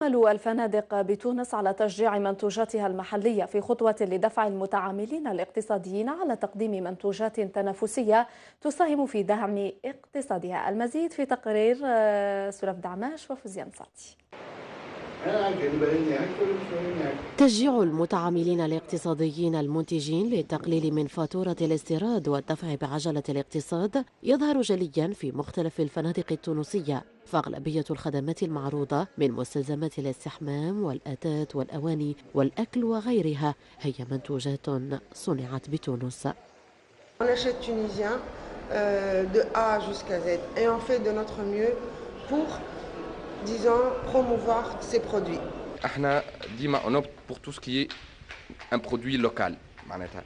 تعمل الفنادق بتونس على تشجيع منتوجاتها المحلية في خطوة لدفع المتعاملين الاقتصاديين على تقديم منتوجات تنافسية تساهم في دعم اقتصادها. المزيد في تقرير سلف دعماش وفوزيان ساتي. تشجيع المتعاملين الاقتصاديين المنتجين للتقليل من فاتورة الاستيراد والدفع بعجلة الاقتصاد يظهر جليا في مختلف الفنادق التونسية، فأغلبية الخدمات المعروضة من مستلزمات الاستحمام والأتات والأواني والأكل وغيرها هي منتوجات صنعت بتونس. On achète tunisien de A jusqu'à Z et on fait de notre mieux pour, disons, promouvoir ces produits. احنا ديما on opte pour tout ce qui est un produit local معناتها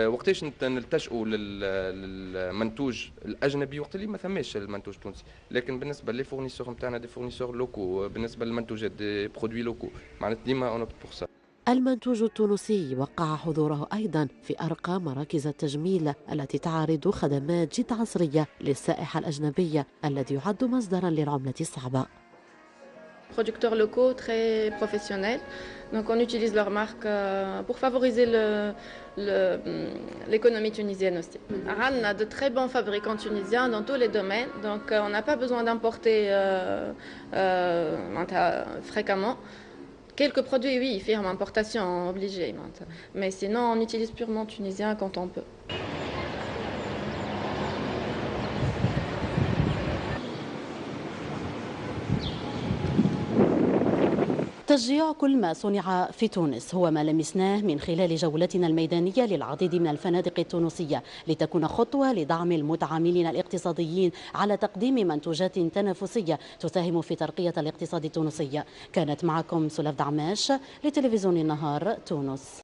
وقتاش نلتجئوا للمنتوج الاجنبي وقت اللي ما ثماش المنتوج التونسي، لكن بالنسبه لي فورنيسور نتاعنا دي فورنيسور لوكو، بالنسبه للمنتوجات دي برودوي لوكو معناتها ديما on opte pour ça. المنتوج التونسي وقع حضوره أيضا في أرقى مراكز التجميل التي تعرض خدمات جد عصرية للسائح الأجنبي الذي يعد مصدرا للعملة الصعبة. Producteurs locaux très professionnels, donc on utilise leur marque pour favoriser l'économie tunisienne aussi. On a de très bons fabricants tunisiens dans tous les domaines, donc on n'a pas besoin d'importer fréquemment. Quelques produits, oui, firme importation obligée, mais sinon on utilise purement tunisien quand on peut. تشجيع كل ما صنع في تونس هو ما لمسناه من خلال جولتنا الميدانية للعديد من الفنادق التونسية، لتكون خطوة لدعم المتعاملين الاقتصاديين على تقديم منتوجات تنافسية تساهم في ترقية الاقتصاد التونسي. كانت معكم سلف دعماش لتلفزيون النهار تونس.